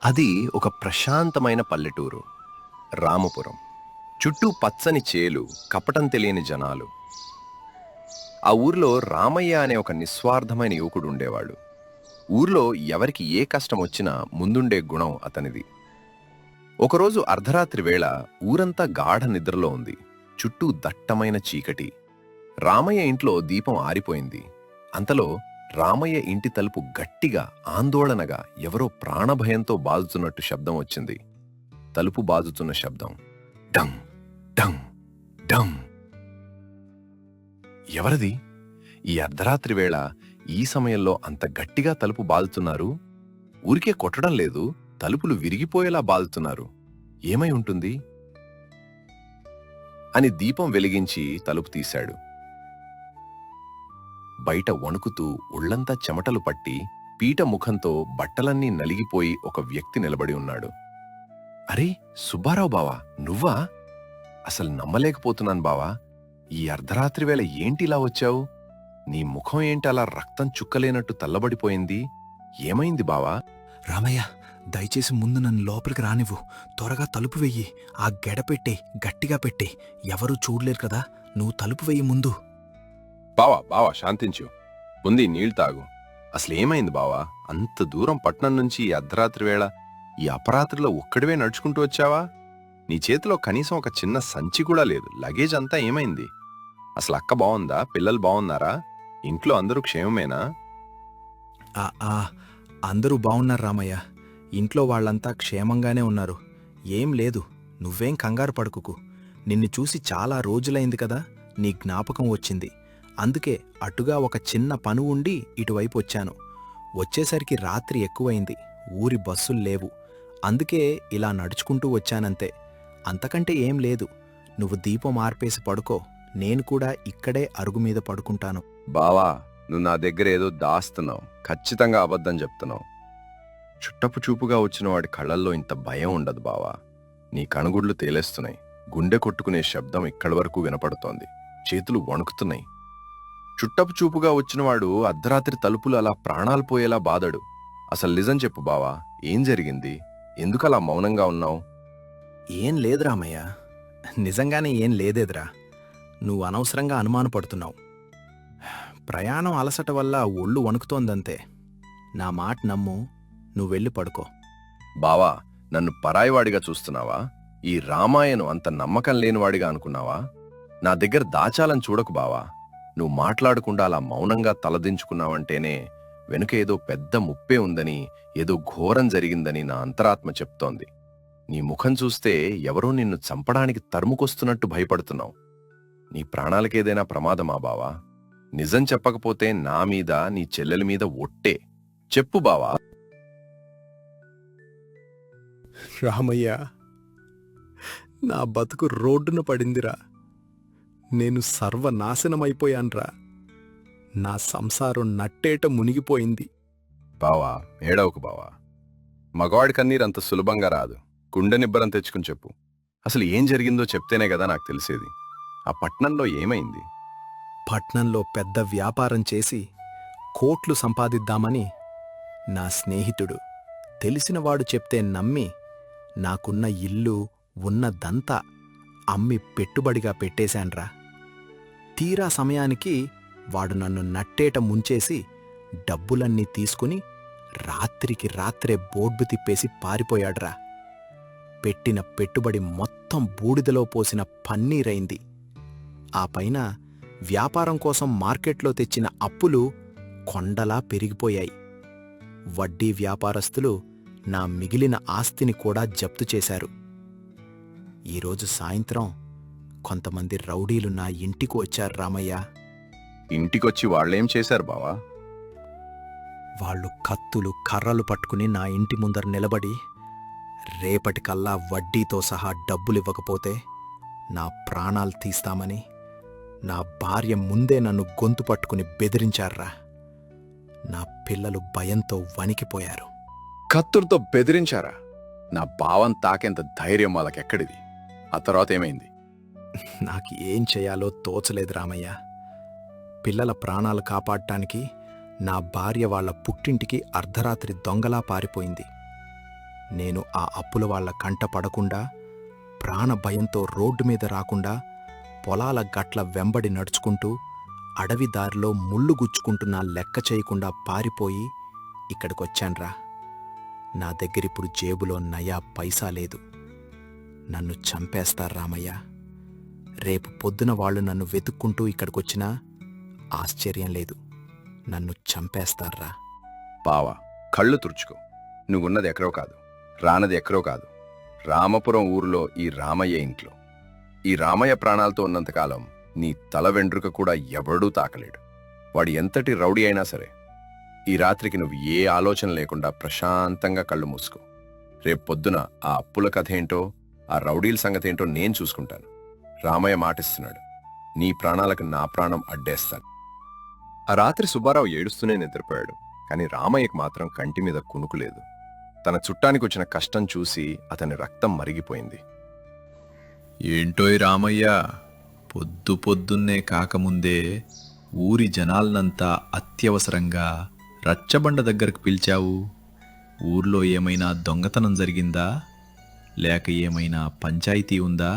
అది ఒక ప్రశాంతమైన పల్లెటూరు, రామపురం. చుట్టూ పచ్చని చేలు, కపటం తెలియని జనాలు. ఆ ఊర్లో రామయ్య అనే ఒక నిస్వార్థమైన యువకుడు ఉండేవాడు. ఊర్లో ఎవరికి ఏ కష్టం వచ్చినా ముందుండే గుణం అతనిది. ఒకరోజు అర్ధరాత్రి వేళ ఊరంతా గాఢ నిద్రలో ఉంది. చుట్టూ దట్టమైన చీకటి. రామయ్య ఇంట్లో దీపం ఆరిపోయింది. అంతలో రామయ్య ఇంటి తలుపు గట్టిగా, ఆందోళనగా ఎవరో ప్రాణభయంతో బాదుతున్నట్టు శబ్దం వచ్చింది. తలుపు బాదుతున్న శబ్దం. Dung dung dung. ఎవరది? ఈ అర్ధరాత్రి వేళ ఈ సమయంలో అంత గట్టిగా తలుపు బాదుతున్నారు? ఊరికే కొట్టడం లేదు, తలుపులు విరిగిపోయేలా బాదుతున్నారు. ఏమై ఉంటుంది అని దీపం వెలిగించి తలుపు తీశాడు. బయట వణుకుతూ ఒళ్లంతా చెమటలు పట్టి పీట ముఖంతో బట్టలన్నీ నలిగిపోయి ఒక వ్యక్తి నిలబడి ఉన్నాడు. అరే సుబ్బారావు బావా, నువ్వా? అసలు నమ్మలేకపోతున్నాను బావా. ఈ అర్ధరాత్రి వేళ ఏంటిలా వచ్చావు? నీ ముఖం ఏంటి అలా రక్తం చుక్కలేనట్టు తల్లబడిపోయింది? ఏమైంది బావా? రామయ్య, దయచేసి ముందు నన్ను లోపలికి రానివ్వు. త్వరగా తలుపు వెయ్యి. ఆ గెడ పెట్టే, గట్టిగా పెట్టే. ఎవరూ చూడలేరు కదా. నువ్వు తలుపు వెయ్యి ముందు. బావా బావా శాంతించు. ముందు నీళ్లు తాగు. అసలేమైంది బావా? అంత దూరం పట్నం నుంచి ఈ అర్ధరాత్రి వేళ ఈ అపరాత్రిలో ఒక్కడివే నడుచుకుంటూ వచ్చావా? నీ చేతిలో కనీసం ఒక చిన్న సంచి కూడా లేదు. లగేజ్ అంతా ఏమైంది? అసలు అక్క బావుందా? పిల్లలు బావున్నారా? ఇంట్లో అందరూ క్షేమమేనా? ఆ ఆ అందరూ బావున్నారు రామయ్య. ఇంట్లో వాళ్ళంతా క్షేమంగానే ఉన్నారు. ఏం లేదు, నువ్వేం కంగారు పడుకుకు. నిన్ను చూసి చాలా రోజులైంది కదా, నీ జ్ఞాపకం వచ్చింది. అందుకే అటుగా ఒక చిన్న పని ఉండి ఇటువైపు వచ్చాను. వచ్చేసరికి రాత్రి ఎక్కువైంది. ఊరి బస్సులు లేవు. అందుకే ఇలా నడుచుకుంటూ వచ్చానంతే. అంతకంటే ఏం లేదు. నువ్వు దీపం ఆర్పేసి పడుకో. నేను కూడా ఇక్కడే అరుగు మీద పడుకుంటాను. బావా, నువ్వు నా దగ్గర ఏదో దాస్తున్నావు. ఖచ్చితంగా అబద్ధం చెప్తున్నావు. చుట్టపు చూపుగా వచ్చిన వాడి కళ్ళల్లో ఇంత భయం ఉండదు బావా. నీ కనుగుడ్లు తేలేస్తున్నాయి. గుండె కొట్టుకునే శబ్దం ఇక్కడి వరకు వినపడుతోంది. చేతులు వణుకుతున్నాయి. చుట్టపు చూపుగా వచ్చినవాడు అర్ధరాత్రి తలుపులు అలా ప్రాణాలు పోయేలా బాదడు. అసలు నిజం చెప్పు బావా, ఏం జరిగింది? ఎందుకలా మౌనంగా ఉన్నావు? ఏం లేదు రామయ్య, నిజంగానే ఏం లేదేదిరా. నువ్వు అనవసరంగా అనుమానపడుతున్నావు. ప్రయాణం అలసట వల్ల ఒళ్ళు వణుకుతోందంతే. నా మాట నమ్ము, నువ్వెళ్ళి పడుకో. బావా, నన్ను పరాయివాడిగా చూస్తున్నావా? ఈ రామాయణం అంత నమ్మకం లేనివాడిగా అనుకున్నావా? నా దగ్గర దాచాలని చూడకు బావా. నువ్వు మాట్లాడకుండా అలా మౌనంగా తలదించుకున్నావంటేనే వెనుక ఏదో పెద్ద ముప్పే ఉందని, ఏదో ఘోరం జరిగిందని నా అంతరాత్మ చెప్తోంది. నీ ముఖం చూస్తే ఎవరో నిన్ను చంపడానికి తరుముకొస్తున్నట్టు భయపడుతున్నావు. నీ ప్రాణాలకేదైనా ప్రమాదమా బావా? నిజం చెప్పకపోతే నా మీద, నీ చెల్లెల మీద ఒట్టే. చెప్పు బావా. రామయ్య, నా బతుకు రోడ్డున పడిందిరా. నేను సర్వనాశనమైపోయాన్రా. నా సంసారం నట్టేట మునిగిపోయింది. బావా, ఏడవకు బావా. మగవాడి కన్నీరు అంత సులభంగా రాదు. గుండె నిబ్బరం తెచ్చుకుని చెప్పు. అసలు ఏం జరిగిందో చెప్తేనే కదా నాకు తెలిసేది. ఆ పట్నంలో ఏమైంది? పట్నంలో పెద్ద వ్యాపారం చేసి కోట్లు సంపాదిద్దామని నా స్నేహితుడు, తెలిసినవాడు చెప్తే నమ్మి నాకున్న ఇల్లు, ఉన్నదంతా అమ్మి పెట్టుబడిగా పెట్టేశాన్రా. తీరా సమయానికి వాడు నన్ను నట్టేట ముంచేసి డబ్బులన్నీ తీసుకుని రాత్రికి రాత్రే బోర్డు తిప్పేసి పారిపోయాడ్రా. పెట్టిన పెట్టుబడి మొత్తం బూడిదలో పోసిన పన్నీరైంది. ఆ పైన వ్యాపారం కోసం మార్కెట్లో తెచ్చిన అప్పులు కొండలా పెరిగిపోయాయి. వడ్డీ వ్యాపారస్తులు నా మిగిలిన ఆస్తిని కూడా జప్తు చేశారు. ఈరోజు సాయంత్రం కొంతమంది రౌడీలు నా ఇంటికి వచ్చారు రామయ్య. ఇంటికొచ్చి వాళ్ళేం చేశారు బావా? వాళ్ళు కత్తులు, కర్రలు పట్టుకుని నా ఇంటి ముందర నిలబడి, రేపటికల్లా వడ్డీతో సహా డబ్బులివ్వకపోతే నా ప్రాణాలు తీస్తామని నా భార్య ముందే నన్ను గొంతు పట్టుకుని బెదిరించారా. నా పిల్లలు భయంతో వణికిపోయారు. కత్తులతో బెదిరించారా? నా భావం తాకేంత ధైర్యం వాళ్ళకెక్కడిది? ఆ తర్వాత ఏమైంది? నాకు ఏం చేయాలో తోచలేదు రామయ్య. పిల్లల ప్రాణాలు కాపాడటానికి నా భార్య వాళ్ళ పుట్టింటికి అర్ధరాత్రి దొంగలా పారిపోయింది. నేను ఆ అప్పుల వాళ్ళ కంట పడకుండా, ప్రాణ భయంతో రోడ్డు మీద రాకుండా, పొలాల గట్ల వెంబడి నడుచుకుంటూ, అడవి దారిలో ముళ్ళు గుచ్చుకుంటున్నా లెక్క చేయకుండా పారిపోయి ఇక్కడికొచ్చాన్రా. నా దగ్గరిప్పుడు జేబులో నయా పైసా లేదు. నన్ను చంపేస్తారు రామయ్య. రేపు పొద్దున వాళ్ళు నన్ను వెతుక్కుంటూ ఇక్కడికొచ్చినా ఆశ్చర్యం లేదు. నన్ను చంపేస్తారా. బావా, కళ్ళు తుడుచుకో. నువ్వున్నది ఎక్కడో కాదు, రానది ఎక్కడో కాదు, రామపురం ఊరిలో ఈ రామయ్య ఇంట్లో. ఈ రామయ్య ప్రాణాలతో ఉన్నంతకాలం నీ తల వెండ్రుక కూడా ఎవడూ తాకలేడు. వాడు ఎంతటి రౌడీ అయినా సరే. ఈ రాత్రికి నువ్వు ఏ ఆలోచన లేకుండా ప్రశాంతంగా కళ్ళు మూసుకో. రేపు పొద్దున ఆ అప్పుల కథ ఏంటో, ఆ రౌడీల సంగతేంటో నేను చూసుకుంటాను. రామయ్య మాటిస్తున్నాడు, నీ ప్రాణాలకు నా ప్రాణం అడ్డేస్తాను. ఆ రాత్రి సుబ్బారావు ఏడుస్తూనే నిద్రపోయాడు. కాని రామయ్యకు మాత్రం కంటి మీద కునుకులేదు. తన చుట్టానికి వచ్చిన కష్టం చూసి అతని రక్తం మరిగిపోయింది. ఏంటోయ్ రామయ్య, పొద్దు పొద్దున్నే కాకముందే ఊరి జనాలనంతా అత్యవసరంగా రచ్చబండ దగ్గరకు పిలిచావు. ఊర్లో ఏమైనా దొంగతనం జరిగిందా, లేక ఏమైనా పంచాయితీ ఉందా?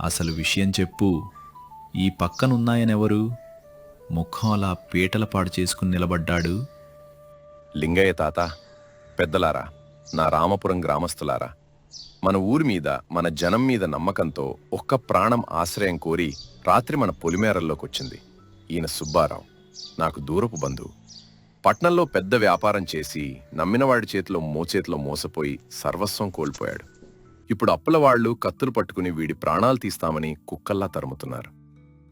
అసలు విషయం చెప్పు. ఈ పక్కనున్నాయనెవరు? ముఖం అలా పీటలపాడు చేసుకుని నిలబడ్డాడు. లింగయ్య తాత, పెద్దలారా, నా రామపురం గ్రామస్తులారా, మన ఊరి మీద, మన జనం మీద నమ్మకంతో ఒక్క ప్రాణం ఆశ్రయం కోరి రాత్రి మన పొలిమేరల్లోకొచ్చింది ఈయన సుబ్బారావు. నాకు దూరపు బంధువు. పట్నంలో పెద్ద వ్యాపారం చేసి నమ్మినవాడి చేతిలో మోచేతిలో మోసపోయి సర్వస్వం కోల్పోయాడు. ఇప్పుడు అప్పుల వాళ్ళు కత్తులు పట్టుకుని వీడి ప్రాణాలు తీస్తామని కుక్కల్లా తరుముతున్నారు.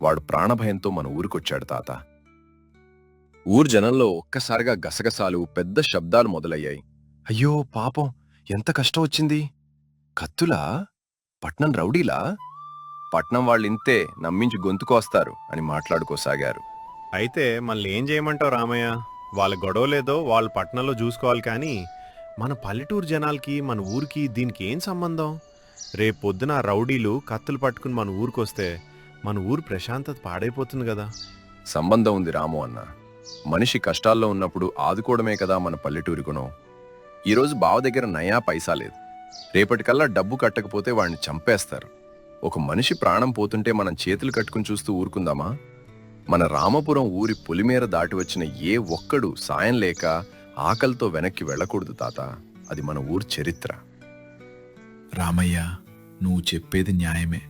వాడు ప్రాణభయంతో మన ఊరికొచ్చాడు తాత. ఊరు జనంలో ఒక్కసారిగా గసగసాలు, పెద్ద శబ్దాలు మొదలయ్యాయి. అయ్యో పాపం, ఎంత కష్టం వచ్చింది! కత్తులా? పట్నం రౌడీలా? పట్నం వాళ్ళింతే, నమ్మించి గొంతుకొస్తారు అని మాట్లాడుకోసాగారు. అయితే మళ్ళీ ఏం చేయమంటావు రామయ్య? వాళ్ళ గొడవలేదో వాళ్ళు పట్టణంలో చూసుకోవాలి, కానీ మన పల్లెటూరు జనాలకి మన ఊరికి దీనికి ఏం సంబంధం? రేపు పొద్దున రౌడీలు కత్తులు పట్టుకుని మన ఊరికొస్తే మన ఊరు ప్రశాంతత పాడైపోతుంది కదా. సంబంధం ఉంది రాము అన్న. మనిషి కష్టాల్లో ఉన్నప్పుడు ఆదుకోవడమే కదా మన పల్లెటూరి గుణం. ఈరోజు బావ దగ్గర నయా పైసా లేదు. రేపటికల్లా డబ్బు కట్టకపోతే వాడిని చంపేస్తారు. ఒక మనిషి ప్రాణం పోతుంటే మనం చేతులు కట్టుకుని చూస్తూ ఊరుకుందామా? మన రామపురం ఊరి పొలిమేర దాటి వచ్చిన ఏ ఒక్కడు సాయం లేక ఆకలితో వెనక్కి వెళ్ళకూడదు తాత. అది మన ఊరి చరిత్ర. రామయ్య, నువ్వు చెప్పేది న్యాయమే.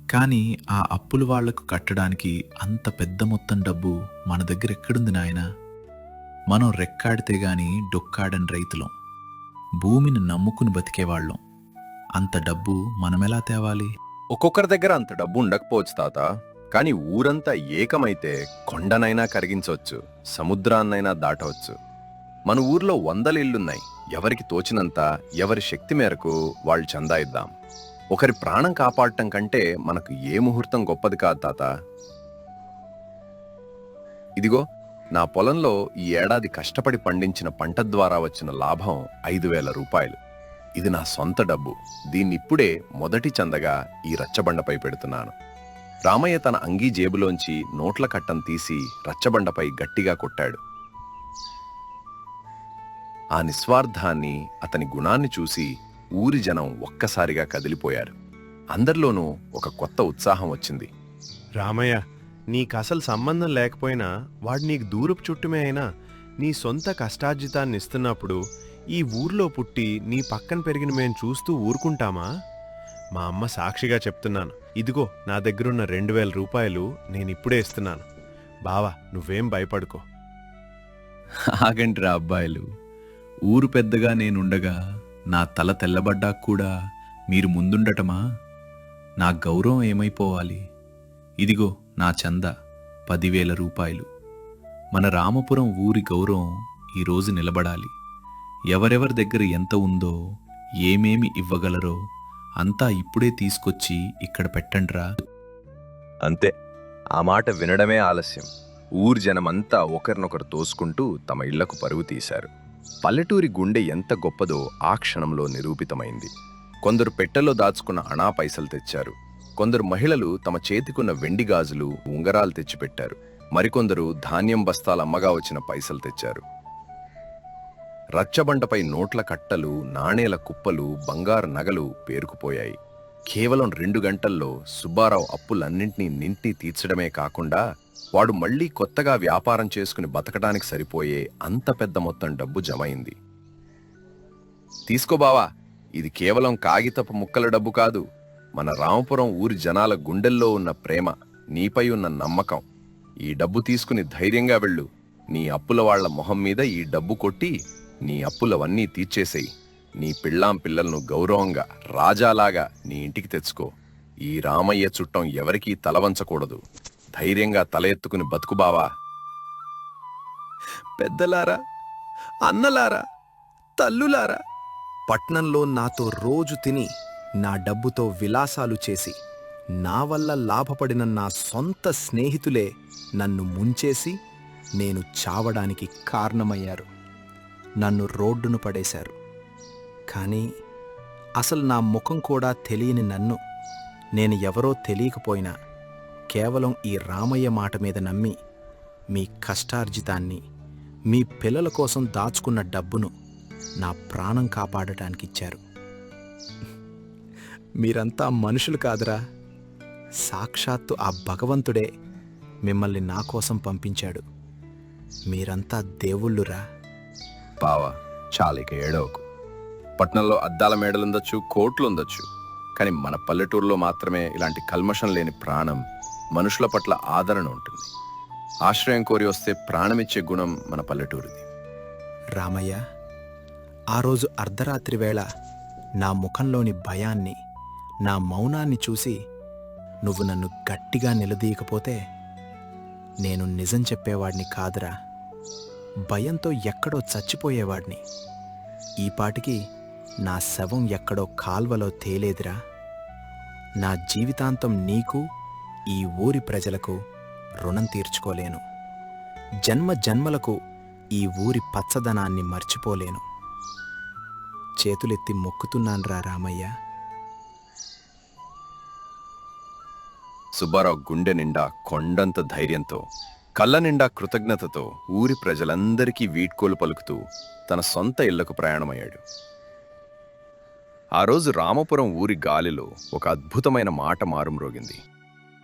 కానీ ఆ అప్పులు వాళ్లకు కట్టడానికి అంత పెద్ద మొత్తం డబ్బు మన దగ్గర ఎక్కడుంది నాయనా? మనం రెక్కాడితే గాని డొక్కాడని రైతులం, భూమిని నమ్ముకుని బతికేవాళ్ళం. అంత డబ్బు మనమెలా తేవాలి? ఒక్కొక్కరి దగ్గర అంత డబ్బు ఉండకపోవచ్చు తాత. కాని ఊరంతా ఏకమైతే కొండనైనా కరిగించవచ్చు, సముద్రాన్నైనా దాటవచ్చు. మన ఊర్లో 100 ఇళ్లున్నాయి. ఎవరికి తోచినంత, ఎవరి శక్తి మేరకు వాళ్ళు చందా ఇద్దాం. ఒకరి ప్రాణం కాపాడటం కంటే మనకు ఏ ముహూర్తం గొప్పది కాదు తాత. ఇదిగో, నా పొలంలో ఈ ఏడాది కష్టపడి పండించిన పంట ద్వారా వచ్చిన లాభం 5,000 రూపాయలు. ఇది నా సొంత డబ్బు. దీన్నిప్పుడే మొదటి చందగా ఈ రచ్చబండపై పెడుతున్నాను. రామయ్య తన అంగీ జేబులోంచి నోట్ల కట్టం తీసి రచ్చబండపై గట్టిగా కొట్టాడు. ఆ నిస్వార్థాన్ని, అతని గుణాన్ని చూసి ఊరి జనం ఒక్కసారిగా కదిలిపోయారు. అందరిలోనూ ఒక కొత్త ఉత్సాహం వచ్చింది. రామయ్య, నీకసలు సంబంధం లేకపోయినా వాడు నీకు దూరపు చుట్టమే అయినా నీ సొంత కష్టార్జితాన్ని ఇస్తున్నప్పుడు ఈ ఊర్లో పుట్టి నీ పక్కన పెరిగిన మేం చూస్తూ ఊరుకుంటామా? మా అమ్మ సాక్షిగా చెప్తున్నాను. ఇదిగో నా దగ్గరున్న 2,000 రూపాయలు నేనిప్పుడే ఇస్తున్నాను. బావా, నువ్వేం భయపడుకో. ఆగండిరా అబ్బాయిలు. ఊరు పెద్దగా నేనుండగా నా తల తెల్లబడ్డాక కూడా మీరు ముందుండటమా? నా గౌరవం ఏమైపోవాలి? ఇదిగో నా చందా 10,000 రూపాయలు. మన రామపురం ఊరి గౌరవం ఈరోజు నిలబడాలి. ఎవరెవరి దగ్గర ఎంత ఉందో, ఏమేమి ఇవ్వగలరో అంతా ఇప్పుడే తీసుకొచ్చి ఇక్కడ పెట్టండ్రా. అంతే. ఆ మాట వినడమే ఆలస్యం. ఊరు జనమంతా ఒకరినొకరు తోసుకుంటూ తమ ఇళ్లకు పరుగు తీశారు. పల్లెటూరి గుండె ఎంత గొప్పదో ఆ క్షణంలో నిరూపితమైంది. కొందరు పెట్టెలో దాచుకున్న అణా పైసలు తెచ్చారు. కొందరు మహిళలు తమ చేతికున్న వెండి గాజులు, ఉంగరాలు తెచ్చిపెట్టారు. మరికొందరు ధాన్యం బస్తాల అమ్మగా వచ్చిన పైసలు తెచ్చారు. రచ్చబండపై నోట్ల కట్టలు, నాణేల కుప్పలు, బంగారు నగలు పేరుకుపోయాయి. కేవలం 2 గంటల్లో సుబ్బారావు అప్పులన్నింటినీ నింటి తీర్చడమే కాకుండా వాడు మళ్లీ కొత్తగా వ్యాపారం చేసుకుని బతకడానికి సరిపోయే అంత పెద్ద మొత్తం డబ్బు జమైంది. తీసుకో బావా, ఇది కేవలం కాగితపు ముక్కల డబ్బు కాదు. మన రామపురం ఊరి జనాల గుండెల్లో ఉన్న ప్రేమ, నీపై ఉన్న నమ్మకం. ఈ డబ్బు తీసుకుని ధైర్యంగా వెళ్ళు. నీ అప్పుల వాళ్ల మొహం మీద ఈ డబ్బు కొట్టి నీ అప్పులవన్నీ తీర్చేసేయి. నీ పిల్లాం పిల్లలను గౌరవంగా రాజాలాగా నీ ఇంటికి తెచ్చుకో. ఈ రామయ్య చుట్టం ఎవరికీ తలవంచకూడదు. ధైర్యంగా తల ఎత్తుకుని బతుకు బావా. పెద్దలారా, అన్నలారా, తల్లులారా, పట్నంలో నాతో రోజు తిని నా డబ్బుతో విలాసాలు చేసి నా వల్ల లాభపడిన నా సొంత స్నేహితులే నన్ను ముంచేసి నేను చావడానికి కారణమయ్యారు. నన్ను రోడ్డును పడేశారు. కానీ అసలు నా ముఖం కూడా తెలియని నన్ను, నేను ఎవరో తెలియకపోయినా కేవలం ఈ రామయ్య మాట మీద నమ్మి మీ కష్టార్జితాన్ని, మీ పిల్లల కోసం దాచుకున్న డబ్బును నా ప్రాణం కాపాడటానికిచ్చారు. మీరంతా మనుషులు కాదురా, సాక్షాత్తు ఆ భగవంతుడే మిమ్మల్ని నా కోసం పంపించాడు. మీరంతా దేవుళ్ళురా. బావా, చాలిక ఏడవకు. పట్నంలో అద్దాల మేడలుందొచ్చు, కోట్లుందొచ్చు, కానీ మన పల్లెటూరులో మాత్రమే ఇలాంటి కల్మషం లేని ప్రాణం, మనుషుల పట్ల ఆదరణ ఉంటుంది. ఆశ్రయం కోరి వస్తే ప్రాణమిచ్చే గుణం మన పల్లెటూరిది. రామయ్య, ఆ రోజు అర్ధరాత్రి వేళ నా ముఖంలోని భయాన్ని, నా మౌనాన్ని చూసి నువ్వు నన్ను గట్టిగా నిలదీయకపోతే నేను నిజం చెప్పేవాడిని కాదురా. భయంతో ఎక్కడో చచ్చిపోయేవాడిని. ఈపాటికి నా శవం ఎక్కడో కాల్వలో తేలేదిరా. నా జీవితాంతం నీకు, ఈ ఊరి ప్రజలకు రుణం తీర్చుకోలేను. జన్మ జన్మలకు ఈ ఊరి పచ్చదనాన్ని మర్చిపోలేను. చేతులెత్తి మొక్కుతున్నాన్రా రామయ్య. సుబ్బారావు గుండె నిండా కొండంత ధైర్యంతో, కళ్ళ నిండా కృతజ్ఞతతో ఊరి ప్రజలందరికీ వీడ్కోలు పలుకుతూ తన సొంత ఇళ్లకు ప్రయాణమయ్యాడు. ఆ రోజు రామపురం ఊరి గాలిలో ఒక అద్భుతమైన మాట మారుమ్రోగింది.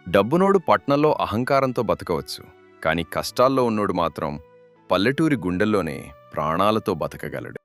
డబ్బునోడు పట్నంలో అహంకారంతో బతకవచ్చు, కానీ కష్టాల్లో ఉన్నోడు మాత్రం పల్లెటూరి గుండెల్లోనే ప్రాణాలతో బతకగలడు.